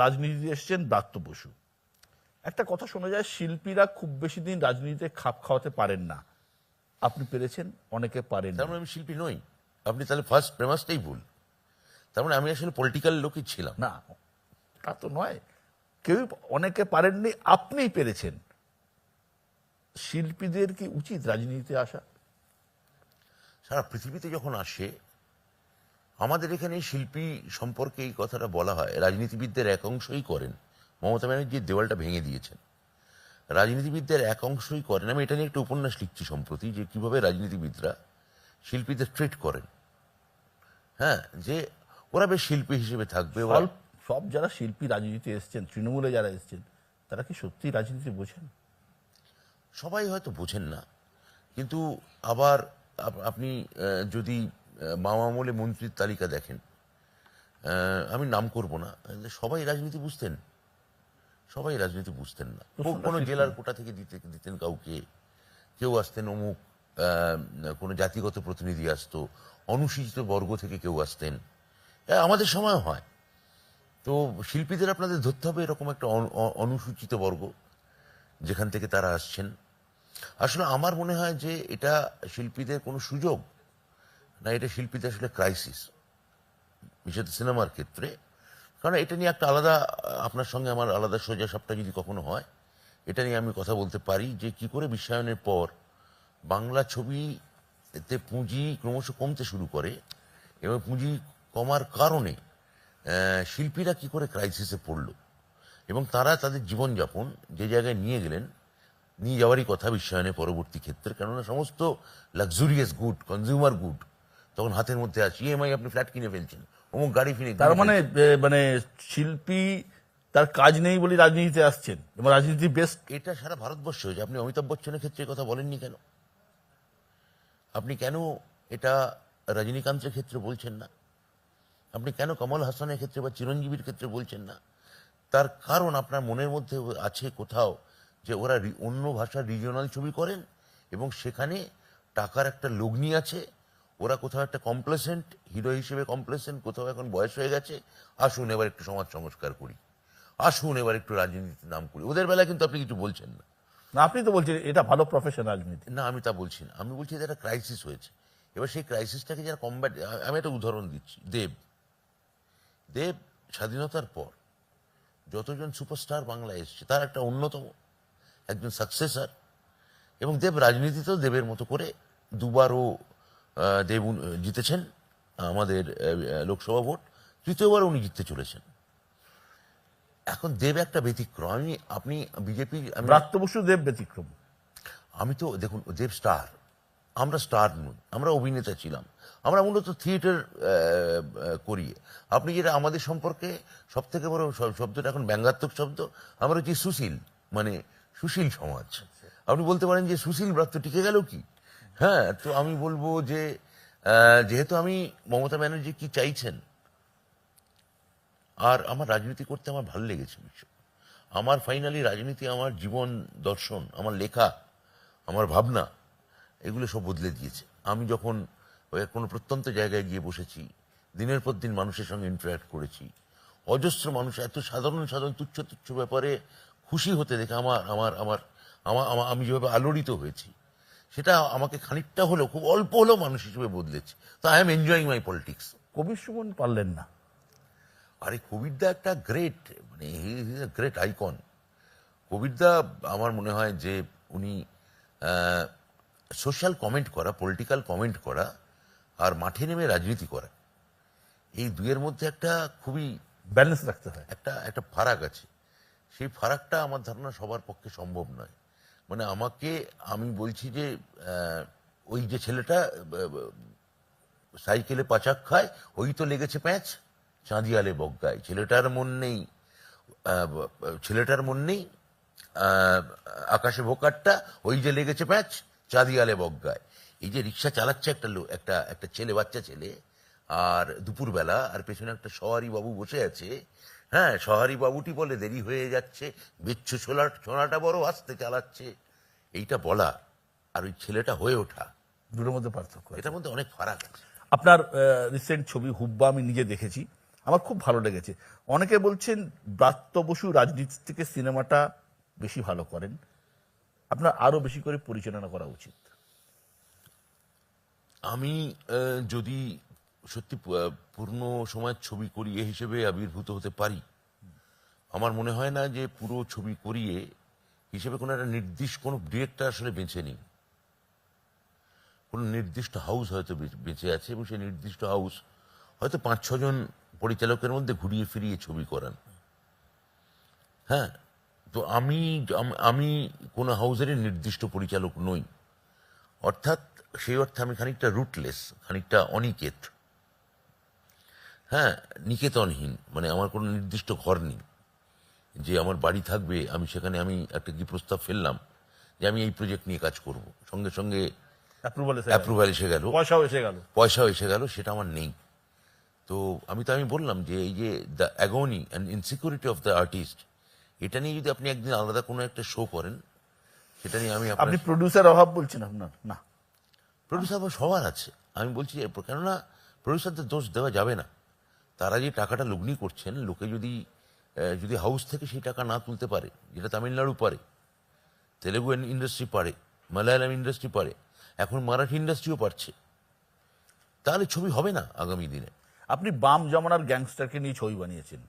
রাজনীতিতে এসেছেন ব্রাত্য বসু। একটা কথা শোনা যায় শিল্পীরা খুব বেশি দিন রাজনীতিতে খাপ খাওয়াতে পারেন না, আপনি পেরেছেন, অনেকে পারেন তার মানে আমি শিল্পী নই? আপনি তাহলে ফার্স্ট প্রেমাসটাই ভুল। তার মানে আমি আসলে পলিটিক্যাল লোকই ছিলাম না। তা তো নয়, কেউ অনেকে পারেননি, আপনিই পেরেছেন। শিল্পীদের কি উচিত রাজনীতিতে আসা? সারা পৃথিবীতে যখন আসে, আমাদের এখানে শিল্পী সম্পর্কে এই কথাটা বলা হয়, রাজনীতিবিদদের এক অংশই করেন। মমতা ব্যানার্জির দেওয়ালটা ভেঙে দিয়েছেন। রাজনীতিবিদদের এক অংশই করেন। আমি এটা নিয়ে একটা উপন্যাস লিখছি সম্প্রতি, যে কিভাবে রাজনীতিবিদরা শিল্পীদের ট্রিট করেন। হ্যাঁ, যে ওরা বেশ শিল্পী হিসেবে থাকবে। সব যারা শিল্পী রাজনীতিতে এসছেন, তৃণমূলে যারা এসছেন, তারা কি সত্যি রাজনীতি বোঝেন? সবাই হয়তো বোঝেন না, কিন্তু আবার আপনি যদি বাম আমলে মন্ত্রীর তালিকা দেখেন, আমি নাম করব না, সবাই রাজনীতি বুঝতেন? সবাই রাজনীতি বুঝতেন না। কোনো জেলার কোটা থেকে দিতেন কাউকে, কেউ আসতেন অমুক কোনো জাতিগত প্রতিনিধি আসতো, অনুসূচিত বর্গ থেকে কেউ আসতেন। আমাদের সময় হয় তো শিল্পীদের আপনাদের ধরতে হবে এরকম একটা অনুসূচিত বর্গ যেখান থেকে তারা আসছেন। আসলে আমার মনে হয় যে এটা শিল্পীদের কোনো সুযোগ না, এটা শিল্পীদের আসলে ক্রাইসিস, বিশেষত সিনেমার ক্ষেত্রে। কারণ এটা নিয়ে একটা আলাদা, আপনার সঙ্গে আমার আলাদা সোজা সাপটা যদি কখনো হয়, এটা নিয়ে আমি কথা বলতে পারি যে কি করে বিশ্বায়নের পর বাংলা ছবিতে পুঁজি ক্রমশ কমতে শুরু করে, এবং পুঁজি কমার কারণে শিল্পীরা কি করে ক্রাইসিসে পড়ল, এবং তারা তাদের জীবনযাপন যে জায়গায় নিয়ে গেলেন, নিয়ে যাওয়ারই কথা বিশ্বায়নের পরবর্তী ক্ষেত্রে। কেননা সমস্ত লাক্সুরিয়াস গুড, কনজিউমার গুড তখন হাতের মধ্যে আছে। ইএমআই আপনি ফ্ল্যাট কিনে ফেলছেন, অমুক গাড়ি কিনে। তার মানে মানে শিল্পী তার কাজ নেই বলে রাজনীতিতে আসছেন, এবং রাজনীতি বেস্ট। এটা সারা ভারতবর্ষে হয়েছে। আপনি অমিতাভ বচ্চনের ক্ষেত্রে কথা বলেননি কেন? আপনি কেন এটা রজনীকান্তের ক্ষেত্রে বলছেন না? আপনি কেন কমল হাসানের ক্ষেত্রে বা চিরঞ্জীবীর ক্ষেত্রে বলছেন না? তার কারণ আপনার মনের মধ্যে আছে কোথাও যে ওরা অন্য ভাষার রিজিওনাল ছবি করেন, এবং সেখানে টাকার একটা লগ্নি আছে। ওরা কোথাও একটা কমপ্লেসেন্ট হিরো হিসেবে কমপ্লেসেন্ট, কোথাও এখন বয়স হয়ে গেছে, আসুন এবার একটু সমাজ সংস্কার করি, আসুন এবার একটু রাজনীতির নাম করি। ওদের বেলায় কিন্তু আপনি কিছু বলছেন না। না, আপনি তো বলছেন এটা ভালো প্রফেশন রাজনীতি। না, আমি তা বলছি না। আমি বলছি এটা একটা ক্রাইসিস হয়েছে। এবার সেই ক্রাইসিসটাকে যারা কমব্যাট, আমি একটা উদাহরণ দিচ্ছি। দেব স্বাধীনতার পর যতজন সুপারস্টার বাংলায় এসছে, তার একটা অন্যতম একজন সাকসেসার। এবং দেব রাজনীতিতেও দেবের মতো করে দুবারও দেব জিতেছেন আমাদের লোকসভা ভোট, তৃতীয়বার উনি জিততে চলেছেন। এখন দেব একটা ব্যতিক্রম। আপনি বিজেপি, ব্রাত্য বসু দেব ব্যতিক্রম। আমি তো দেখুন, দেব স্টার, আমরা স্টার নই, আমরা অভিনেতা ছিলাম। আমরা মূলত থিয়েটার করি। আপনি যেটা আমাদের সম্পর্কে সব থেকে বড় শব্দটা এখন ব্যঙ্গাত্মক শব্দ, আমরা হচ্ছে সুশীল, মানে সুশীল সমাজ। আপনি বলতে পারেন যে সুশীল ব্রাত্য টিকে গেল কি? হ্যাঁ, তো আমি বলবো যে যেহেতু আমি মমতা ব্যানার্জি কি চাইছেন, আর আমার রাজনীতি করতে আমার ভালো লেগেছে বিষয়। আমার ফাইনালি রাজনীতি আমার জীবন দর্শন, আমার লেখা, আমার ভাবনা, এগুলো সব বদলে দিয়েছে। আমি যখন কোনো প্রত্যন্ত জায়গায় গিয়ে বসেছি, দিনের পর দিন মানুষের সঙ্গে ইন্টারাক্ট করেছি, অজস্র মানুষ এত সাধারণ সাধারণ তুচ্ছ তুচ্ছ ব্যাপারে খুশি হতে দেখে আমার আমার আমার আমার আমি যেভাবে আলোড়িত হয়েছি, সেটা আমাকে খানিকটা হলেও, খুব অল্প হলেও মানুষ হিসেবে বদলেছে। তো I am enjoying my politics. Kabir Suman পারলেন না। আরে কবিরদা একটা গ্রেট, মানে he is a great icon. কবিরদা আমার মনে হয় যে উনি সোশ্যাল কমেন্ট করা, পলিটিক্যাল কমেন্ট করা, আর মাঠে নেমে রাজনীতি করা, এই দুয়ের মধ্যে একটা খুবই ব্যালেন্স রাখতে হয়। একটা ফারাক আছে। সেই ফারাকটা আমার ধারণা সবার পক্ষে সম্ভব নয়। মানে আমি বলছি যে ওই যে ছেলেটা সাইকেলে পাচাক খায়, ওই তো লেগেছে প্যাঁচ, চাঁদিয়ালে বজ্ঞায়। ছেলেটার মন নেই আকাশে ভোকারটা, ওই যে লেগেছে প্যাঁচ, চাঁদিয়ালে বজ্ঞায়। এই যে রিক্সা চালাচ্ছে একটা ছেলে, বাচ্চা ছেলে, আর দুপুরবেলা, আর পেছনে একটা সওয়ারি বাবু বসে আছে। হ্যাঁ, সওয়ারি বাবুটি বলে দেরি হয়ে যাচ্ছে, বিচ্ছু ছোলাটা বড় আস্তে চালাচ্ছে। এইটা বলা আর ওই ছেলেটা হয়ে ওঠা, দুটোর মধ্যে পার্থক্য আছে। এটার মধ্যে অনেক ফারাক আছে। আপনার রিসেন্ট ছবি হুব্বা আমি নিজে দেখেছি, আমার খুব ভালো লেগেছে। অনেকে বলছেন ব্রাত্য বসু রাজনীতি থেকে সিনেমাটা বেশি ভালো করেন, আপনার আরো বেশি করে পরিচালনা করা উচিত। আমি যদি সত্যি পূর্ণ সময়ের ছবি করিয়ে হিসেবে আবির্ভূত হতে পারি, আমার মনে হয় না যে পুরো ছবি করিয়ে হিসেবে কোনো একটা নির্দিষ্ট কোনো ডিরেক্টর আসলে বেঁচে নেই। কোনো নির্দিষ্ট হাউস হয়তো বেঁচে আছে এবং সেই নির্দিষ্ট হাউস হয়তো 5-6 জন পরিচালকের মধ্যে ঘুরিয়ে ফিরিয়ে ছবি করান। হ্যাঁ, তো আমি কোনো হাউসেরই নির্দিষ্ট পরিচালক নই, অর্থাৎ সেই অর্থে আমি খানিকটা রুটলেস, খানিকটা অনিকেত। হ্যাঁ, নিকেতনহীন, মানে আমার কোনো নির্দিষ্ট ঘর নেই যে আমার বাড়ি থাকবে, আমি সেখানে আমি একটা কি প্রস্তাব ফেললাম যে আমি এই প্রজেক্ট নিয়ে কাজ করব, সঙ্গে সঙ্গে অ্যাপ্রুভাল এসে গেল, পয়সাও এসে গেল, সেটা আমার নেই। তো আমি বললাম যে এই যে the অ্যাগনি and insecurity of the artist, এটা নিয়ে যদি আপনি একদিন আলাদা কোনো একটা শো করেন, সেটা নিয়ে আপনি প্রডিউসার অভাব বলছেন আপনার? না, প্রডিউসার সবার আছে। আমি বলছি কেননা প্রডিউসারদের দোষ দেওয়া যাবে না। তারা যে টাকাটা লগ্নি করছেন, লোকে যদি হাউস থেকে সেই টাকা না তুলতে পারে, যেটা তামিলনাড়ু পারে, তেলেগু ইন্ডাস্ট্রি পারে, মালায়ালাম ইন্ডাস্ট্রি পারে, এখন মারাঠি ইন্ডাস্ট্রিও পারছে, তাহলে ছবি হবে না আগামী দিনে। আপনি বাম জমানার গ্যাংস্টারকে নিয়ে ছবি বানিয়েছেন,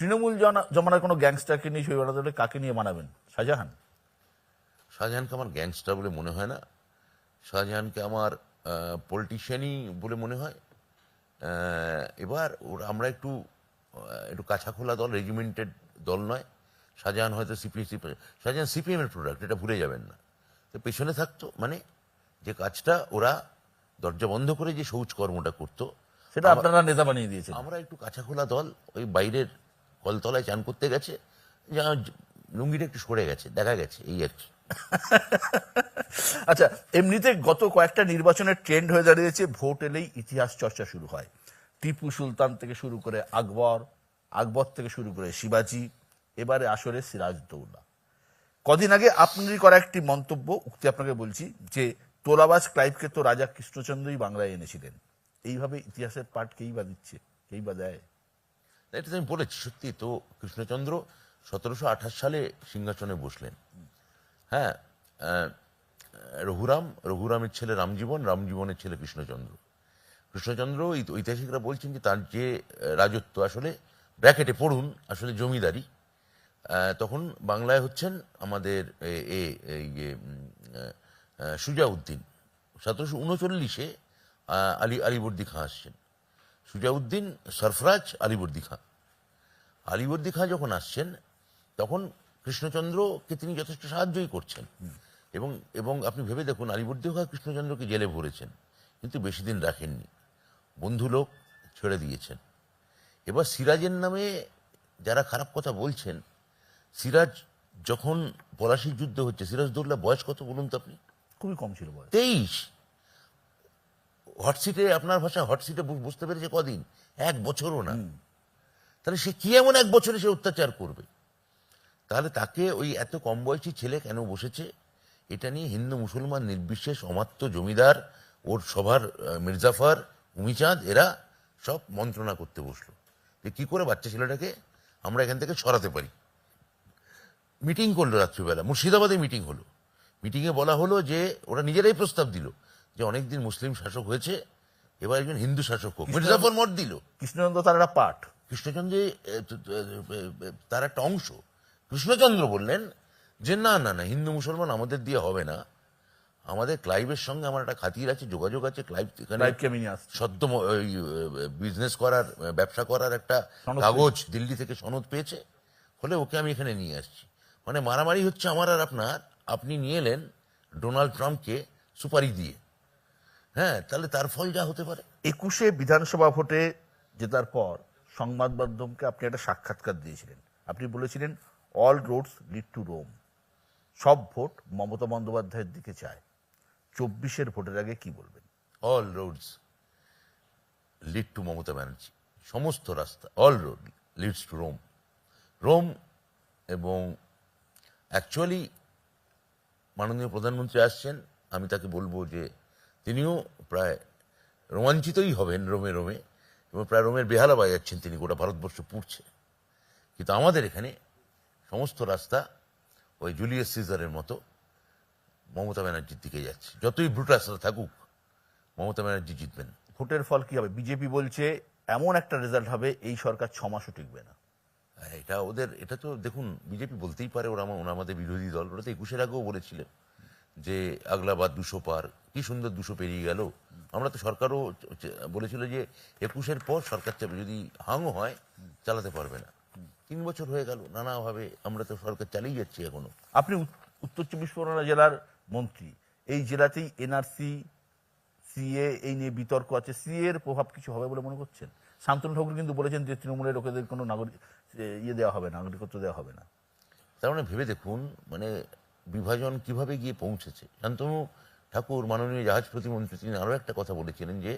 তৃণমূল জমানার কোনো গ্যাংস্টারকে নিয়ে ছবি বানাতে হলে কাকে নিয়ে বানাবেন? শাহজাহান? শাহজাহানকে আমার গ্যাংস্টার বলে মনে হয় না, শাহজাহানকে আমার পলিটিশিয়ানই বলে মনে হয়। এবার আমরা একটু কাছা খোলা দল, রেজিমেন্টেড দল নয়। শাহজাহান হয়তো শাহজাহান সিপিএম এর প্রোডাক্ট, এটা ভুলে যাবেন না। তো পেছনে থাকতো, মানে যে কাজটা ওরা দরজা বন্ধ করে যে শৌচ কর্মটা করতো, সেটা আপনারা নেতা বানিয়ে দিয়েছেন। আমরা একটু কাছা খোলা দল, ওই বাইরের কলতলায় চান করতে গেছে, লুঙ্গিটা একটু সরে গেছে, দেখা গেছে, এই আর কি। আচ্ছা, এমনিতে গত কয়েকটা নির্বাচনের ট্রেন্ড হয়ে দাঁড়িয়েছে ভোট এলেই ইতিহাস চর্চা শুরু হয়। টিপু সুলতান থেকে শুরু করে আকবর থেকে শুরু করে শিবাজি, এবারে আসরে সিরাজদৌল্লা। কদিন আগে আপনি করা একটি মন্তব্য, উক্তি আপনাকে বলছি, যে তোলাবাজ ক্লাইভকে তো রাজা কৃষ্ণচন্দ্রই বাংলায় এনেছিলেন। এইভাবে ইতিহাসের পাঠ কেই বা দিচ্ছে, কেই বা দেয়? এটা তো আমি বলেছি, সত্যি তো কৃষ্ণচন্দ্র 1728 সালে সিংহাসনে বসলেন। হ্যাঁ, রঘুরামের ছেলে রামজীবনের ছেলে কৃষ্ণচন্দ্র ঐতিহাসিকরা বলছেন যে তার যে রাজত্ব, আসলে ব্র্যাকেটে পড়ুন, আসলে জমিদারি, তখন বাংলায় হচ্ছেন আমাদের সুজাউদ্দিন। 1739-এ আলিবর্দী খাঁ আসছেন, সুজাউদ্দিন সরফরাজ আলিবর্দী খাঁ যখন আসছেন, তখন কৃষ্ণচন্দ্রকে তিনি যথেষ্ট সাহায্যই করছেন। এবং আপনি ভেবে দেখুন, আলিবর্দী খাঁ কৃষ্ণচন্দ্রকে জেলে ভরেছেন, কিন্তু বেশি দিন রাখেননি, বন্ধু লোক ছেড়ে দিয়েছেন। এবার সিরাজের নামে যারা খারাপ কথা বলছেন, সিরাজ যখন পলাশির যুদ্ধ হচ্ছে, সিরাজদৌল্লা বয়স কত বলুন তো আপনি? খুবই কম ছিল বয়স, 23। হটসিটে, আপনার ভাষায় হটসিটে বুঝতে পেরেছে কদিন? 1 বছরও না। তাহলে সে কি এমন 1 বছরে সে অত্যাচার করবে? তাহলে তাকে ওই এত কম বয়সী ছেলে কেন বসেছে, এটা নিয়ে হিন্দু মুসলমান নির্বিশেষ অমাত্য জমিদার, ওর সভার মির্জাফর, উমিচাঁদ, এরা সব মন্ত্রণা করতে বসলো যে কি করে বাচ্চা ছেলেটাকে আমরা এখান থেকে সরাতে পারি। মিটিং করলো রাত্রিবেলা, মুর্শিদাবাদে মিটিং হলো। মিটিংয়ে বলা হলো যে ওরা নিজেরাই প্রস্তাব দিল যে অনেকদিন মুসলিম শাসক হয়েছে, এবার একজন হিন্দু শাসক হোক। মির্জাফর মত দিল। কৃষ্ণচন্দ্র তার একটা পাঠ, কৃষ্ণচন্দ্র তার একটা অংশ। কৃষ্ণচন্দ্র বললেন যে না না না, হিন্দু মুসলমান আমাদের দিয়ে হবে না, আমাদের ক্লাইভের সঙ্গে আমার একটা খাতির আছে, যোগাযোগ আছে। ক্লাইভ এখানে সদ্য বিজনেস করার, ব্যবসা করার একটা কাগজ দিল্লি থেকে সনদ পেয়েছে, ফলে ওকে আমি এখানে নিয়ে আসছি। মানে মারামারি হচ্ছে আমার আর আপনার। আপনি নিয়ে এলেন ডোনাল্ড ট্রাম্পকে সুপারি দিয়ে, হ্যাঁ, তাহলে তার ফল যা হতে পারে। 21-এ বিধানসভা ভোটে জেতার পর সংবাদ মাধ্যমকে আপনি একটা সাক্ষাৎকার দিয়েছিলেন। আপনি বলেছিলেন all roads lead to Rome, সব ভোট মমতা বন্দ্যোপাধ্যায়ের দিকে চায়। 24-এর ভোটের আগে কি বলবেন? All roads lead to Mamata Banerjee, সমস্ত রাস্তা, all road leads to Rome. এবং অ্যাকচুয়ালি মাননীয় প্রধানমন্ত্রী আসছেন, আমি তাকে বলবো যে তিনিও প্রায় রোমাঞ্চিতই হবেন রোমে রোমে, এবং প্রায় রোমের বেহালা বাজাচ্ছেন তিনি, গোটা ভারতবর্ষ পুড়ছে। কিন্তু আমাদের এখানে সমস্ত রাস্তা ওই জুলিয়াস সিজারের মতো মমতা ব্যানার্জির দিকে যাচ্ছে। যতই ব্রুটাসরা থাকুক, মমতা ব্যানার্জি জিতবেন। ভোটের ফল কি হবে? বিজেপি বলছে এমন একটা রেজাল্ট হবে এই সরকার 6 মাসও টিকবে না। এটা ওদের, এটা তো দেখুন, বিজেপি বলতেই পারে, ওরা আমাদের বিরোধী দল। ওরা তো 21-এর আগেও বলেছিলেন যে আগলাবাদ 200 পার, কি সুন্দর 200 পেরিয়ে গেল। আমরা তো, সরকারও বলেছিল যে 21-এর পর সরকার চাপে যদি হাঙও হয় চালাতে পারবে না। 3 বছর হয়ে গেল, নানাভাবে আমরা তো সরকার চালিয়ে যাচ্ছি এখনো। আপনি উত্তর 24 পরগনা জেলার মন্ত্রী, এই জেলাতেই এনআরসি, সিএ এই নিয়ে বিতর্ক আছে, সিএ এর প্রভাব কিছু হবে বলে মনে করছেন? শান্তনু ঠাকুর কিন্তু বলেছেন যে তৃণমূলের লোকেদের কোনো দেওয়া হবে না, নাগরিকত্ব দেওয়া হবে না। তার মানে ভেবে দেখুন, মানে বিভাজন কিভাবে গিয়ে পৌঁছেছে। শান্তনু ঠাকুর, মাননীয় জাহাজ প্রতিমন্ত্রী, তিনি আরও একটা কথা বলেছিলেন যে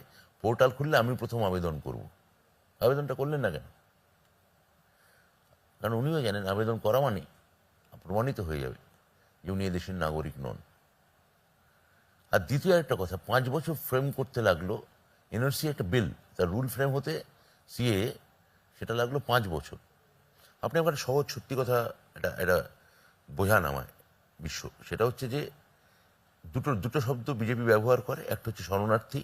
পোর্টাল খুললে আমি প্রথম আবেদন করব। আবেদনটা করলেন না কেন? কারণ উনিও জানেন আবেদন করা মানে প্রমাণিত হয়ে যাবে যে উনি এদেশের নাগরিক নন। আর দ্বিতীয় একটা কথা, 5 বছর ফ্রেম করতে লাগলো এনআরসি, একটা বিল, তার রুল ফ্রেম হতে সিএ, সেটা লাগলো 5 বছর। আপনি আমার সহজ সত্যি কথা এটা বোঝান আমায় বিশ্ব, সেটা হচ্ছে যে দুটো শব্দ বিজেপি ব্যবহার করে। একটা হচ্ছে শরণার্থী,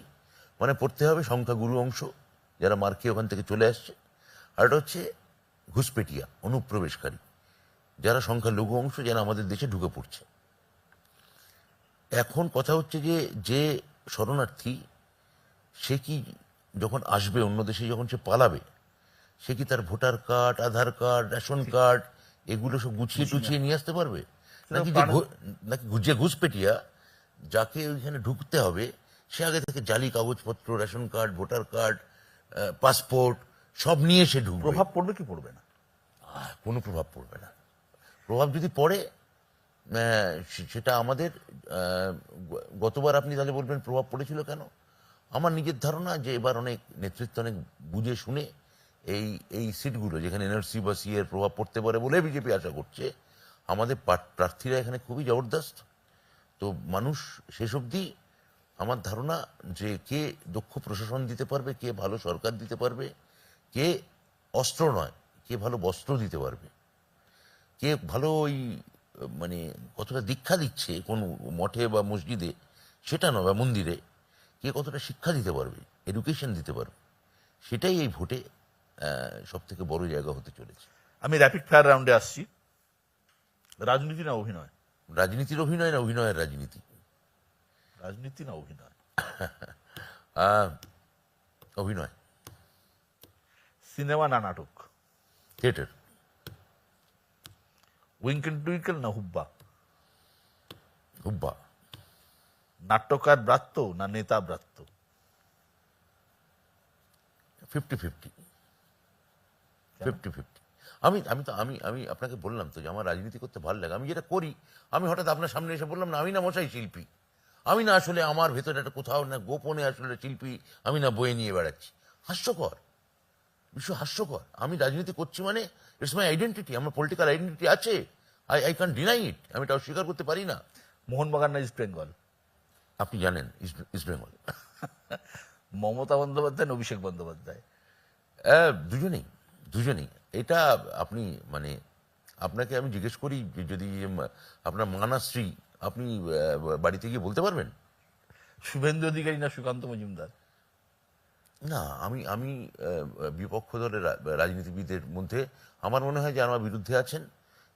মানে পড়তে হবে সংখ্যাগুরু অংশ যারা মার খেয়ে ওখান থেকে চলে আসছে। আর একটা হচ্ছে ঘুষপেটিয়া, অনুপ্রবেশকারী, যারা সংখ্যালঘু অংশ, যারা আমাদের দেশে ঢুকে পড়ছে। এখন কথা হচ্ছে যে শরণার্থী, সে কি যখন আসবে অন্য দেশে, যখন সে পালাবে, সে কি তার ভোটার কার্ড, আধার কার্ড, রেশন কার্ড এগুলো সব গুছিয়ে টুছিয়ে নিয়ে আসতে পারবে? নাকি যে ঘুষপেটিয়া, যাকে ওইখানে ঢুকতে হবে, সে আগে থেকে জালি কাগজপত্র, ration card, voter card, passport সব নিয়ে সে ঢুকবে? প্রভাব পড়বে কি পড়বে না? কোনো প্রভাব পড়বে না। প্রভাব যদি পড়ে, সেটা আমাদের, গতবার আপনি তাহলে বলবেন প্রভাব পড়েছিল কেন? আমার নিজের ধারণা যে এবার অনেক নেতৃত্ব অনেক বুঝে শুনে এই সিটগুলো যেখানে এনআরসি বা সি এর প্রভাব পড়তে পারে বলে বিজেপি আশা করছে, আমাদের প্রার্থীরা এখানে খুবই জবরদস্ত। তো মানুষ শেষ অবধি, আমার ধারণা যে কে দক্ষ প্রশাসন দিতে পারবে, কে ভালো সরকার দিতে পারবে, কে অস্ত্র নয়, কে ভালো বস্ত্র দিতে পারবে, কে ভালো ওই মানে কতটা দীক্ষা দিচ্ছে কোন মঠে বা মসজিদে, সেটা নয়, বা মন্দিরে, কে কতটা শিক্ষা দিতে পারবে, এডুকেশন দিতে পারবে, সেটাই এই ভোটে সব থেকে বড় জায়গা হতে চলেছে। আমি র্যাপিড ফায়ার রাউন্ডে আসছি। রাজনীতি না অভিনয়? রাজনীতির অভিনয় না অভিনয়ের রাজনীতি? রাজনীতি না অভিনয়? অভিনয়। সিনেমা না নাটক? থিয়েটার। উইঙ্কেল টুইঙ্কেল না হুব্বা? হুব্বা। নাট্যকার ব্রাত্য না নেতা ব্রাত্য? 50-50। 50-50। আমি আমি তো আমি আমি আপনাকে বললাম তো যে আমার রাজনীতি করতে ভালো লাগে। আমি যেটা করি, আমি হঠাৎ আপনার সামনে এসে বললাম না, আমি না মশাই শিল্পী, আমি না আসলে আমার ভেতরে একটা কোথাও না গোপনে আসলে শিল্পী, আমি না বয়ে নিয়ে বেড়াচ্ছি। হাস্যকর, বিশ্ব হাস্যকর। আমি রাজনীতি করছি মানে ইটস মাই আইডেন্টিটি, আমার পলিটিক্যাল আইডেন্টিটি আছে। আই ক্যান ডিনাই ইট, আমি এটা অস্বীকার করতে পারি না। মোহনবাগান না ইস্ট বেঙ্গল? আপনি জানেন ইস্ট বেঙ্গল। মমতা বন্দ্যোপাধ্যায় না অভিষেক বন্দ্যোপাধ্যায়? দুজনেই, দুজনেই। এটা আপনি মানে, আপনাকে আমি জিজ্ঞেস করি যে যদি আপনার মানাশ্রী, আপনি বাড়িতে গিয়ে বলতে পারবেন? শুভেন্দু অধিকারী না সুকান্ত মজুমদার? না, আমি আমি বিপক্ষ দলের রাজনীতিবিদদের মধ্যে আমার মনে হয় যারা আমার বিরুদ্ধে আছেন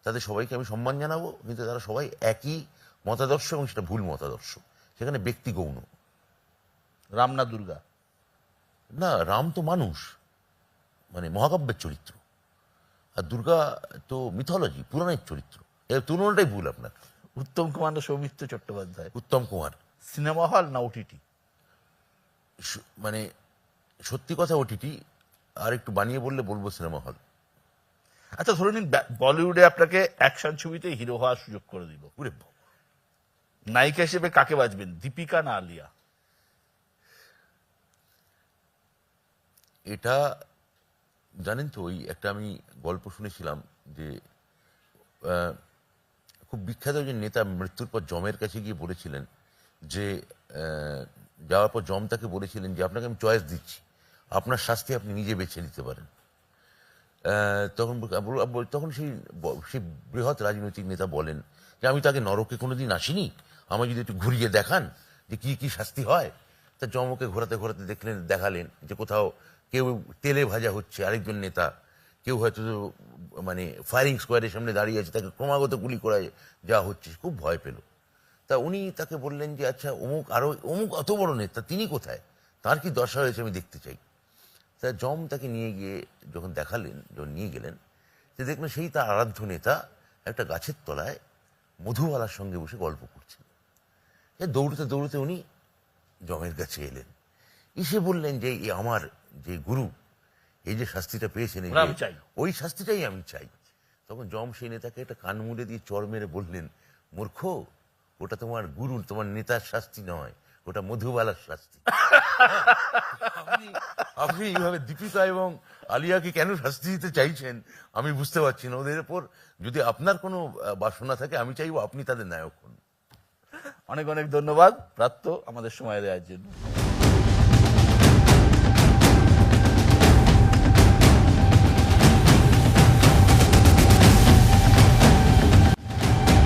তাদের সবাইকে আমি সম্মান জানাবো, কিন্তু তারা সবাই একই মতাদর্শ, এবং সেটা ভুল মতাদর্শ, সেখানে ব্যক্তি গৌণ। রাম না দুর্গা? না, রাম তো মানুষ, মানে মহাকাব্যের চরিত্র, আর দুর্গা তো মিথোলজি, পুরাণের চরিত্র। এর তুলনাটাই ভুল আপনার। উত্তম কুমার না সৌমিত্র চট্টোপাধ্যায়? উত্তম কুমার। সিনেমা হল না ওটিটি? মানে সত্যি কথা ওটিটি, আর একটু বানিয়ে বললে বলবো সিনেমা হল। আচ্ছা ধরে নিন বলিউডে আপনাকে অ্যাকশন ছবিতে হিরো হওয়ার সুযোগ করে দিল, ওরে বাবা! নায়িকা হিসেবে কাকে বাঁচবেন, দীপিকা না আলিয়া? এটা জানেন তো, ওই একটা আমি গল্প শুনেছিলাম যে খুব বিখ্যাত একজন নেতা মৃত্যুর পর যমের কাছে গিয়ে বলেছিলেন যে যাওয়ার পর যম তাকে বলেছিলেন যে আপনাকে আমি চয়েস দিচ্ছি, আপনার শাস্তি আপনি নিজে বেছে নিতে পারেন। তখন সেই বৃহৎ রাজনৈতিক নেতা বলেন যে আমি তাকে নরকে কোনোদিন আসিনি, আমায় যদি একটু ঘুরিয়ে দেখান যে কি কি শাস্তি হয়। তা যমকে ঘোরাতে ঘোরাতে দেখালেন যে কোথাও কেউ তেলে ভাজা হচ্ছে, আরেকজন নেতা কেউ হয়তো মানে ফায়ারিং স্কোয়াডের সামনে দাঁড়িয়ে আছে, তাকে ক্রমাগত গুলি করা যা হচ্ছে, খুব ভয় পেল। তা উনি তাকে বললেন যে আচ্ছা অমুক অত বড় নেতা, তিনি কোথায়, তার কি দশা হয়েছে আমি দেখতে চাই। তা যম তাকে নিয়ে গিয়ে যখন নিয়ে গেলেন, যে দেখলেন সেই তার আরাধ্য নেতা একটা গাছের তলায় মধুবালার সঙ্গে বসে গল্প করছেন। দৌড়তে দৌড়তে উনি যমের কাছে এলেন, এসে বললেন যে আমার যে গুরু এই যে শাস্তিটা পেয়েছেন, আমি চাই। ওই শাস্তিটাই আমি চাই। তখন যম সেই নেতাকে একটা কান মুড়ে দিয়ে চড় মেরে বললেন, মূর্খ, ওটা তোমার গুরু, তোমার নেতার শাস্তি নয়, ওটা মধুবালার শাস্তি। আপনি এইভাবে দীপিকা এবং আলিয়াকে কেন শাস্তি দিতে চাইছেন আমি বুঝতে পারছি না। ওদের উপর যদি আপনার কোনো বাসনা থাকে, আমি চাইবো আপনি তাদের নায়ক হন। অনেক অনেক ধন্যবাদ প্রাত্য আমাদের সময় দেওয়ার জন্য।